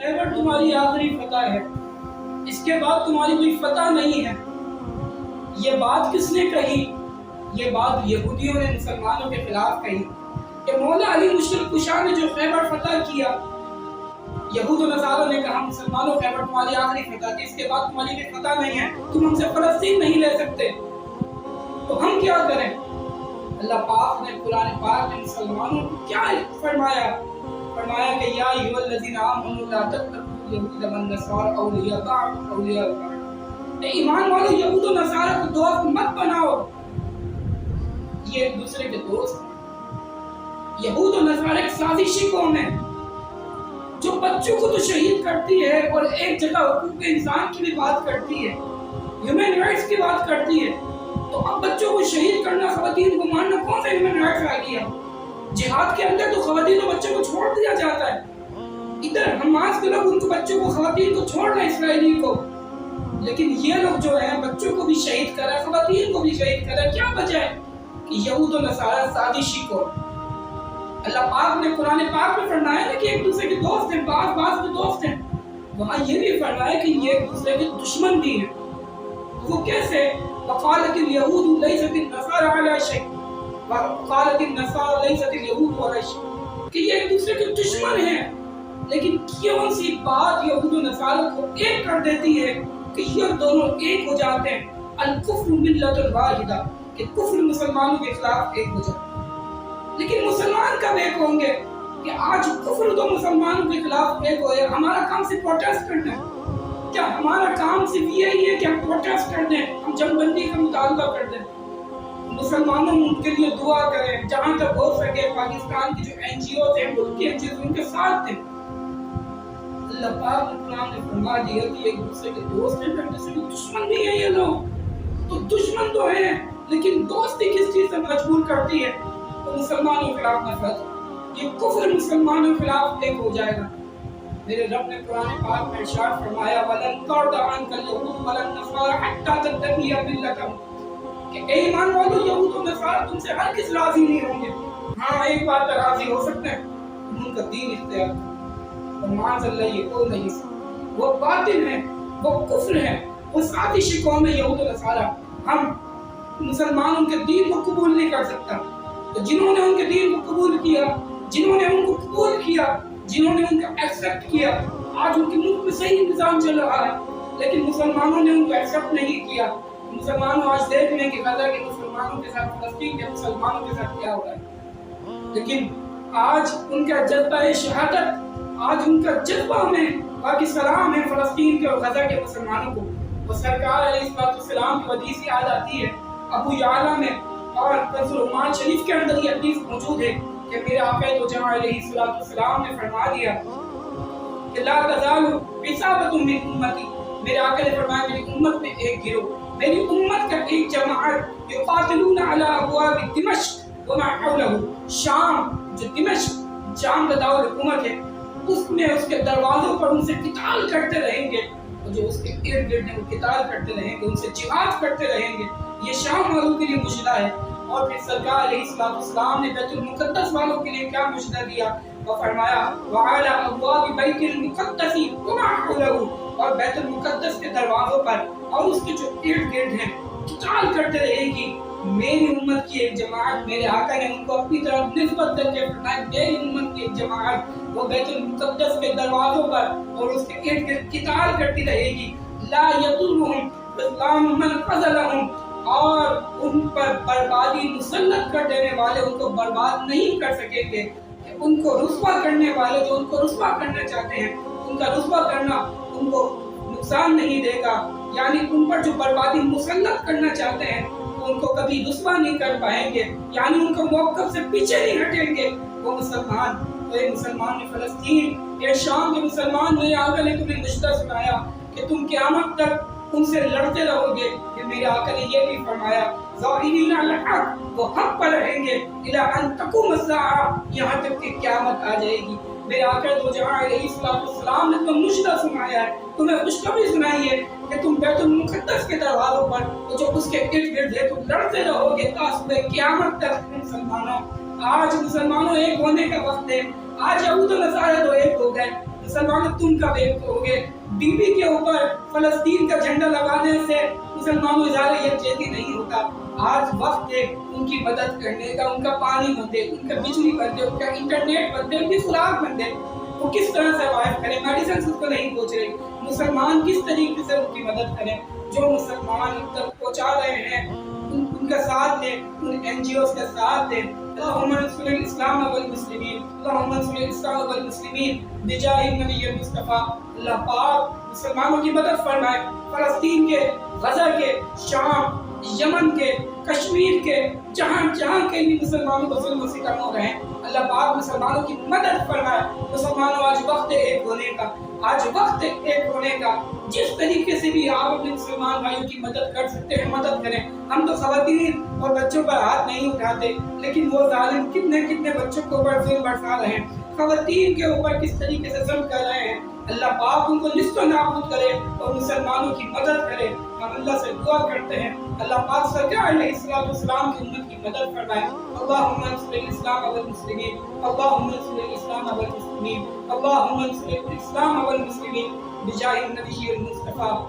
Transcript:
خیبر تمہاری آخری فتح ہے، اس کے بعد تمہاری کوئی فتح نہیں ہے۔ یہ بات کس نے کہی؟ یہ بات یہودیوں نے مسلمانوں کے خلاف کہی کہ مولا علی مشکل کشا نے جو خیبر فتح کیا، یہود و نصارہ نے کہا مسلمانوں خیبر تمہاری آخری فتح تھی، اس کے بعد تمہاری کوئی فتح نہیں ہے، تم ہم سے فلسطین نہیں لے سکتے، تو ہم کیا کریں؟ اللہ پاک نے قرآن پاک میں مسلمانوں کو کیا فرمایا کہ یا ایھا الذین آمنوا لا تتخذوا اليہود والنصارى اولیاء بعضهم اولیاء بعض، اے ایمان والو یہود و نصارہ کو دوست مت بناؤ، یہ ایک دوسرے کے دوست ہیں۔ یہود و نصارہ ایک سازشی قوم ہے جو بچوں کو تو شہید کرتی ہے اور ایک جگہ حقوق انسان کی بھی بات کرتی ہے، ہیومن رائٹس کی بات کرتی ہے، تو اب بچوں کو شہید کرنا، خواتین کو مارنا کون سا ہیومن رائٹس آ گیا؟ جہاد کے اندر تو خواتین اور بچوں کو چھوڑ دیا جاتا ہے، ادھر حماس کے لوگ ان کو بچوں کو خواتین کو چھوڑ رہے ہیں، اسرائیلی کو، لیکن یہ لوگ جو ہیں بچوں کو بھی شہید کر رہے ہیں، خواتین کو بھی شہید کر رہے ہیں۔ کیا وجہ ہے؟ کہ یہود و نصارہ سازشی کو اللہ پاک نے قرآن پاک میں فرمایا ہے کہ ایک دوسرے کے دوست ہیں، بعض کے دوست ہیں، وہاں یہ بھی فرمایا کہ یہ ایک دوسرے کے دشمن بھی ہیں۔ وہ کیسے؟ وقالت اليهود ليست النصارى على شيء وقالت النصارى ليست اليهود على شيء، کہ یہ ایک دوسرے کے دشمن ہیں، لیکن کون سی بات یہود و نصارہ کو ایک کر دیتی ہے کہ یہ دونوں ایک ہو جاتے ہیں؟ الکفر ملت واحدہ، کہ کفر مسلمانوں کے خلاف ایک ہو جاتا ہے۔ لیکن مسلمان کب ایک ہوں گے؟ کہ آج کفر تو مسلمانوں کے خلاف ایک ہوئے، ہمارا کام صرف پروٹیسٹ کرنا ہے۔ کیا ہمارا کام صرف یہی ہے کہ ہم پروٹیسٹ کر دیں، ہم جنگ بندی کا مطالبہ کر دیں؟ مسلمانوں ان کے لیے دعا کریں، جہاں تک ہو سکے پاکستان کی جو این جی اوز ہیں، ملک کی این جی اوز، ان کے ساتھ دیں۔ اللہ پاک نے قرآن نے فرما دیا کہ ایک دوسرے کے دوست ہیں، ایک دوسرے کے دشمن بھی ہیں۔ یہ لوگ تو دشمن تو ہیں، لیکن دوستی کس چیز سے مجبور کرتی ہے؟ تو مسلمانوں کے خلاف نفرت، یہ کفر مسلمانوں کے خلاف ایک ہو جائے گا۔ میرے رب نے قرآن پاک میں ارشاد فرمایا وَلَن تَرْضَ عَنْكَ الْيَهُودُ وَلَا النَّصَارَىٰ حَتَّىٰ تَتَّبِعَ مِلَّتَهُمْ، کہ اے ایمان والو یہود و نصارہ تم سے ہرگز راضی نہیں ہوں گے۔ ہاں ایک بات پر راضی ہو سکتے ہیں، تم ان کا دین اختیار کرو، اور معاذ اللہ یہ کوئی نہیں سکتا، وہ باطل ہیں، وہ کفر ہیں، وہ سازشی قوم ہے یہود و نصارہ۔ ہم مسلمان ان کے دین کو قبول نہیں کر سکتا، تو جنہوں نے ان کے دین کو قبول کیا، جنہوں نے ان کو قبول کیا، جنہوں نے ان کا ایکسپٹ کیا، آج ان کے ملک میں صحیح نظام چل رہا ہے، لیکن مسلمانوں نے ان کو ایکسپٹ نہیں کیا۔ مسلمانوں آج دیکھ لیں کہ غزہ کے مسلمانوں کے ساتھ، فلسطین کے مسلمانوں کے ساتھ کیا ہو رہا ہے، لیکن آج ان کا جذبہ شہادت، آج ان کا جذبہ میں باقی سلام ہے فلسطین کے اور غزہ کے مسلمانوں کو۔ اور سرکار علیہ السلام کی حدیث یاد آتی ہے ابو یعلا میں، اور کنز الایمان شریف کے اندر یہ حدیث موجود ہے کہ میرے آقا تو جہاں علیہ السلام نے فرما دیا کہ لا تزال عصابۃ من امتی، میرے آقا نے فرمایا میری امت میں ایک گروہ، میری امت کا ایک جماعت، یقاتلون علی ابواب دمشق وما حولہ، شام جو دمشق شام کا دارالحکومت ہے، اس میں اس کے دروازوں پر ان سے قتال کرتے رہیں گے، اور جو اس کے ارد گرد ہیں وہ قتال کرتے رہیں گے، ان سے جہاد کرتے رہیں گے۔ یہ شام والوں کے لیے مشدہ ہے۔ اور پھر سرکار علیہ السلام نے بیت المقدس والوں کے لیے کیا مشدہ دیا؟ وہ فرمایا وعلی ابواب بیت المقدس وما حولہ، اور بیت المقدس کے دروازوں پر اور اس کے جو ارد گرد ہیں قتال کرتے رہے گی میری امت کی ایک جماعت۔ میرے آقا نے ان کو اپنی طرف نسبت کر کے فرمایا میری امت کی ایک جماعت وہ بیت المقدس کے دروازوں پر اور اس کے ارد گرد قتال کرتی رہے گی، لا یضرهم اسلام من خذلهم، اور ان پر بربادی مسلط کر دینے والے ان کو برباد نہیں کر سکیں گے، کہ ان کو رسوا کرنے والے جو ان کو رسوا کرنا چاہتے ہیں ان کا رسوا کرنا ان کو نقصان نہیں دے گا، یعنی ان پر جو بربادی مسلط کرنا چاہتے ہیں ان کو کبھی رسوا نہیں کر پائیں گے، یعنی ان کو موقف سے پیچھے نہیں ہٹیں گے وہ مسلمان۔ تو اے مسلمان فلسطین، اے شام کے مسلمان، میرے آقا نے تمہیں مشدہ سنایا کہ تم قیامت تک ان سے لڑتے رہو گے، کہ میرے آقا نے یہ بھی فرمایا ظاہرین علی الحق، وہ حق پر رہیں گے الی ان تقوم الساعہ، یہاں تک کہ قیامت آ جائے گی۔ میرے آقا تو جہاں علیہ السلام نے تمہیں مشدہ سنایا ہے، تمہیں خوشخبری سنائی ہے کہ تم بیت المقدس کے دروازوں پر جو اس کے ارد گرد ہے تم لڑتے رہو گے تا صبح قیامت تک۔ مسلمانوں آج مسلمانوں ایک ہونے کا وقت ہے، آج یہود و نصارہ تو ایک ہو گئے، مسلمانوں تم کب ایک ہو گے؟ بیوی کے اوپر فلسطین کا جھنڈا لگانے سے مسلمانوں اظہار یکجہتی نہیں ہوتا۔ آج وقت ہے ان کی مدد کرنے کا، ان کا پانی بن دے، ان کا بجلی بن دے، ان کا انٹرنیٹ بن دے، ان کی خوراک بن دے۔ وہ کس طرح سروائیو کریں؟ میڈیسنز اس کو نہیں پہنچ رہی، مسلمان کس طریقے سے ان کی مدد کریں؟ جو مسلمان ان تک پہنچا رہے ہیں ان کا ساتھ دیں، ان این جی اوز کا ساتھ دیں۔ اللہم انصر الاسلام والمسلمین، اللہم انصر الاسلام والمسلمین بجاہ النبی المصطفیٰ۔ اللہ پاک مسلمانوں کی مدد فرمائے، فلسطین کے، غزہ کے، شام، یمن کے، کشمیر کے، جہاں جہاں کے بھی مسلمانوں کو ظلم و ستم ہو رہے ہیں، اللہ پاک مسلمانوں کی مدد فرمائے۔ مسلمانوں آج وقت ہے ایک ہونے کا، آج وقت ہے ایک ہونے کا۔ جس طریقے سے بھی آپ اپنے مسلمان بھائیوں کی مدد کر سکتے ہیں مدد کریں۔ ہم تو خواتین اور بچوں پر ہاتھ نہیں اٹھاتے، لیکن وہ ظالم کتنے کتنے بچوں کے اوپر ظلم برسا رہے ہیں، خواتین کے اوپر کس طریقے سے ظلم کر رہے ہیں۔ اللہ پاک ان کو نیست و نابود کرے اور مسلمانوں کی مدد کرے۔ ہم اللہ سے دعا کرتے ہیں اللہ پاک سرکار علیہ السلام کی امت کی مدد فرمائے۔ اللہم انصر الاسلام والمسلمین، اللہم انصر الاسلام والمسلمین، اللہم انصر الاسلام والمسلمین بجاہ النبی المصطفیٰ۔